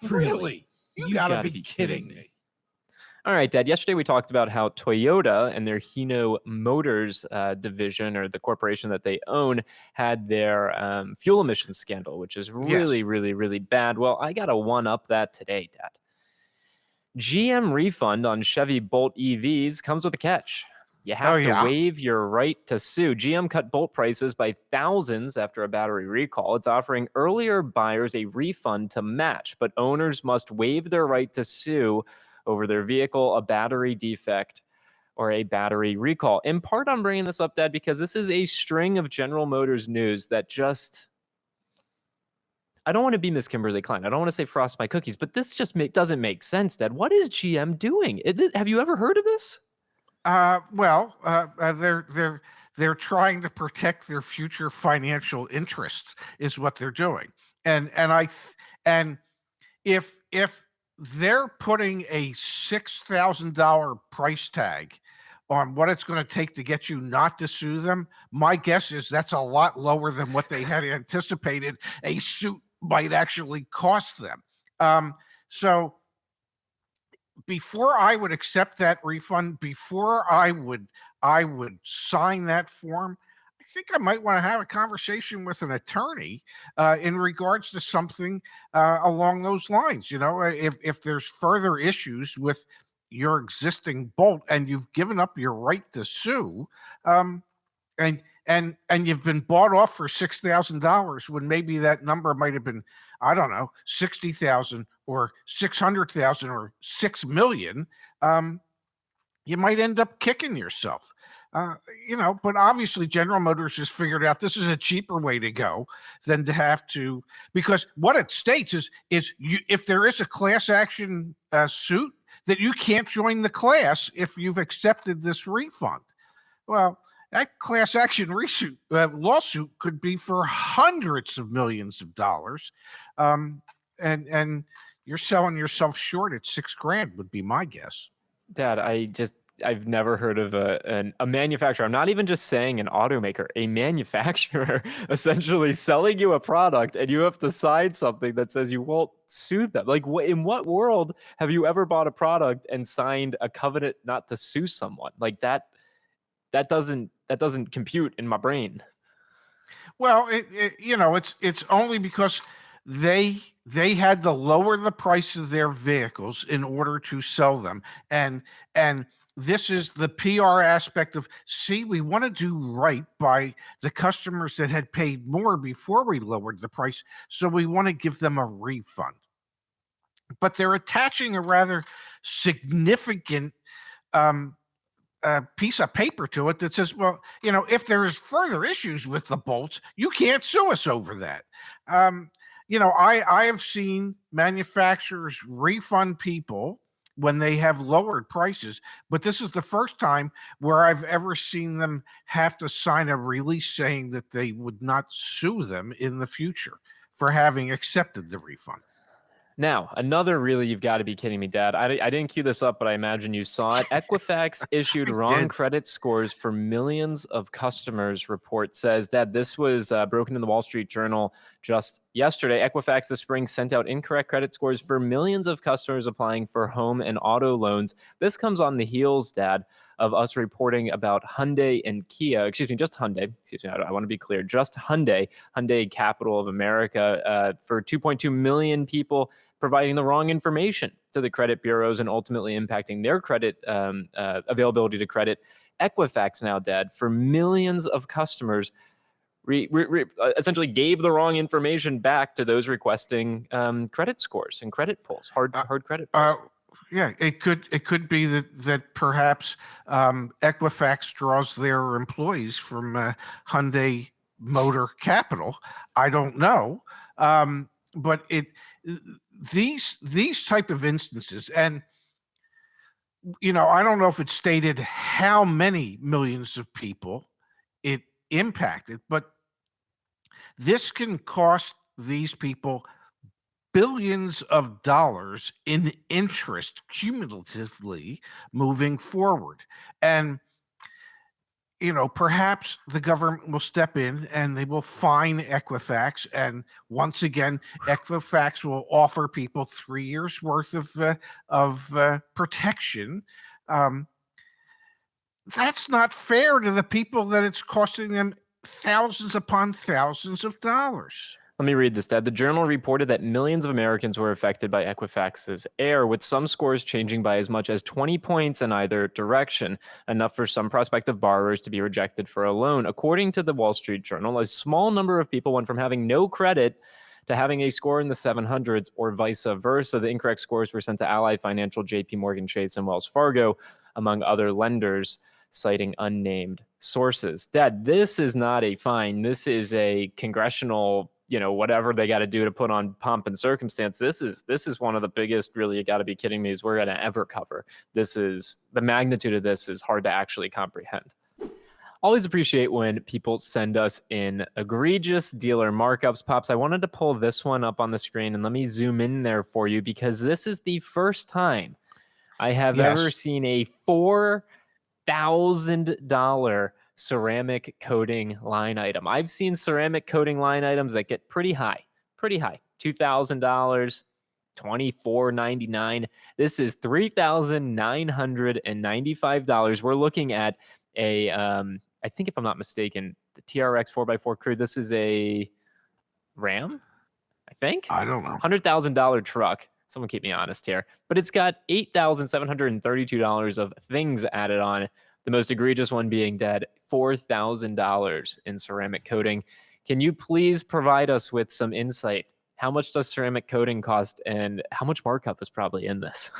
Really? You gotta be kidding me. All right, Dad. Yesterday we talked about how Toyota and their Hino Motors division, or the corporation that they own, had their fuel emissions scandal, which is really, Yes. really, really bad. Well, I got to one up that today, Dad. GM refund on Chevy Bolt EVs comes with a catch. You Oh, have to yeah? waive your right to sue. GM cut Bolt prices by thousands after a battery recall. It's offering earlier buyers a refund to match, but owners must waive their right to sue over their vehicle, a battery defect, or a battery recall. In part, I'm bringing this up, Dad, because this is a string of General Motors news that just... I don't want to be Miss Kimberly Klein. I don't want to say frost my cookies, but this just doesn't make sense, Dad. What is GM doing? Have you ever heard of this? They're trying to protect their future financial interests is what they're doing. And if they're putting a $6,000 price tag on what it's going to take to get you not to sue them, my guess is that's a lot lower than what they had anticipated a suit might actually cost them. So before I would accept that refund, before I would sign that form, I think I might want to have a conversation with an attorney in regards to something along those lines. You know, if there's further issues with your existing Bolt and you've given up your right to sue, and you've been bought off for $6,000 when maybe that number might have been, I don't know, 60,000 or 600,000 or 6 million, you might end up kicking yourself. But obviously General Motors has figured out this is a cheaper way to go than to have to, because what it states is if there is a class action suit, that you can't join the class if you've accepted this refund. Well, that class action lawsuit could be for hundreds of millions of dollars, and you're selling yourself short at $6,000 would be my guess. Dad, I've never heard of a manufacturer. I'm not even just saying an automaker, a manufacturer essentially selling you a product, and you have to sign something that says you won't sue them. Like, in what world have you ever bought a product and signed a covenant not to sue someone? Like that doesn't compute in my brain. Well, it's only because they had to lower the price of their vehicles in order to sell them, and this is the PR aspect of, see, we want to do right by the customers that had paid more before we lowered the price, so we want to give them a refund. But they're attaching a rather significant piece of paper to it that says, well, if there is further issues with the bolts, you can't sue us over that. I have seen manufacturers refund people when they have lowered prices, but this is the first time where I've ever seen them have to sign a release saying that they would not sue them in the future for having accepted the refund. Now, another really, you've got to be kidding me, Dad. I didn't cue this up, but I imagine you saw it. Equifax issued wrong credit scores for millions of customers, report says. Dad, this was broken in the Wall Street Journal just yesterday. Equifax this spring sent out incorrect credit scores for millions of customers applying for home and auto loans. This comes on the heels, Dad, of us reporting about Hyundai and Kia, just Hyundai. I want to be clear, just Hyundai capital of America, for 2.2 million people providing the wrong information to the credit bureaus and ultimately impacting their credit availability to credit. Equifax now, Dad, for millions of customers, essentially gave the wrong information back to those requesting credit scores and credit pulls, hard credit pulls. Yeah, it could be that perhaps Equifax draws their employees from Hyundai Motor Capital. I don't know, but these type of instances, and I don't know if it stated how many millions of people it impacted, but this can cost these people billions of dollars in interest cumulatively moving forward. And perhaps the government will step in and they will fine Equifax. And once again, Equifax will offer people 3 years worth of protection. That's not fair to the people that it's costing them thousands upon thousands of dollars. Let me read this, Dad. The Journal reported that millions of Americans were affected by Equifax's error, with some scores changing by as much as 20 points in either direction, enough for some prospective borrowers to be rejected for a loan. According to the Wall Street Journal, a small number of people went from having no credit to having a score in the 700s or vice versa. The incorrect scores were sent to Ally Financial, JP Morgan Chase, and Wells Fargo, among other lenders, citing unnamed sources. Dad, this is not a fine. This is a congressional, whatever they got to do to put on pomp and circumstance. This is one of the biggest, really, you got to be kidding me, is we're going to ever cover. The magnitude of this is hard to actually comprehend. Always appreciate when people send us in egregious dealer markups. Pops, I wanted to pull this one up on the screen, and let me zoom in there for you, because this is the first time I have ever seen a $4,000 ceramic coating line item. I've seen ceramic coating line items that get pretty high, $2,000, $2,499. This is $3,995. We're looking at a, I think if I'm not mistaken, the TRX 4x4 Crew. This is a Ram, I think. I don't know. $100,000 truck. Someone keep me honest here. But it's got $8,732 of things added on. The most egregious one being dead, $4,000 in ceramic coating. Can you please provide us with some insight? How much does ceramic coating cost, and how much markup is probably in this?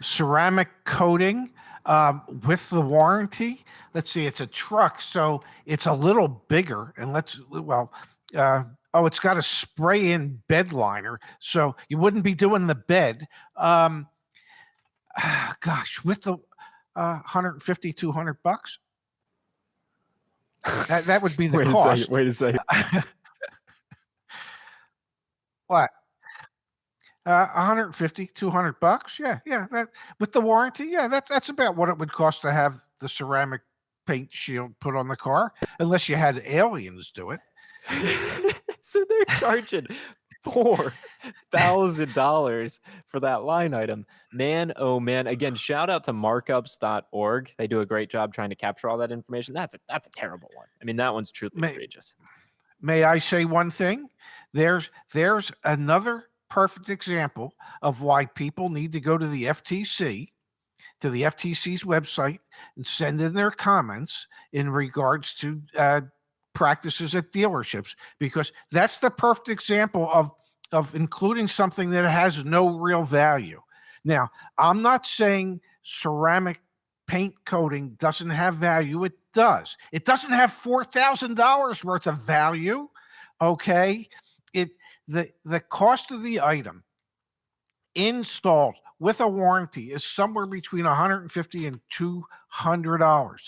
Ceramic coating with the warranty. Let's see, it's a truck, so it's a little bigger. And it's got a spray-in bed liner, so you wouldn't be doing the bed. With the $150, $200. That would be the cost. Wait a second. What? $150, $200. Yeah. That with the warranty. Yeah, that's about what it would cost to have the ceramic paint shield put on the car, unless you had aliens do it. So they're charging $4,000 for that line item. Man, oh man. Again, shout out to markups.org. They do a great job trying to capture all that information. That's a terrible one. I mean, that one's truly egregious. May I say one thing? There's another perfect example of why people need to go to the FTC, to the FTC's website, and send in their comments in regards to practices at dealerships, because that's the perfect example of including something that has no real value. Now, I'm not saying ceramic paint coating doesn't have value. It does. It doesn't have $4,000 worth of value. Okay. The cost of the item installed with a warranty is somewhere between $150 and $200.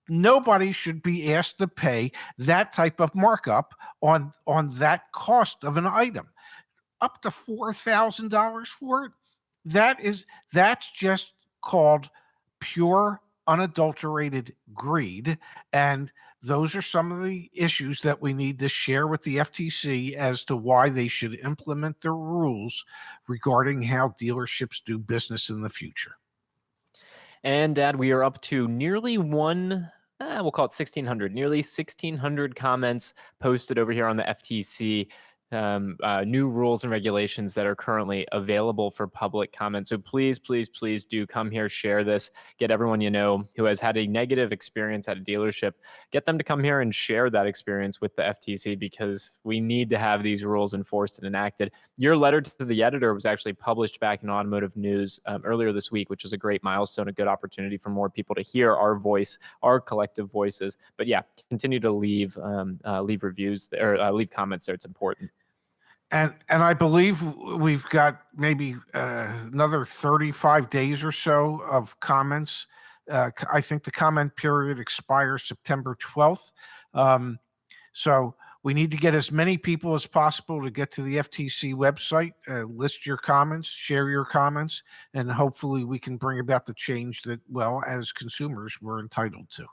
Nobody should be asked to pay that type of markup on that cost of an item. Up to $4,000 for it. That's just called pure, unadulterated greed. And those are some of the issues that we need to share with the FTC as to why they should implement their rules regarding how dealerships do business in the future. And Dad, we are up to nearly we'll call it 1,600, nearly 1,600 comments posted over here on the FTC. New rules and regulations that are currently available for public comment. So please do come here, share this, get everyone you know who has had a negative experience at a dealership, get them to come here and share that experience with the FTC, because we need to have these rules enforced and enacted. Your letter to the editor was actually published back in Automotive News earlier this week, which was a great milestone, a good opportunity for more people to hear our voice, our collective voices. But yeah, continue to leave reviews or leave comments there. It's important. And I believe we've got maybe another 35 days or so of comments. I think the comment period expires September 12th. So we need to get as many people as possible to get to the FTC website, list your comments, share your comments, and hopefully we can bring about the change that, well, as consumers, we're entitled to.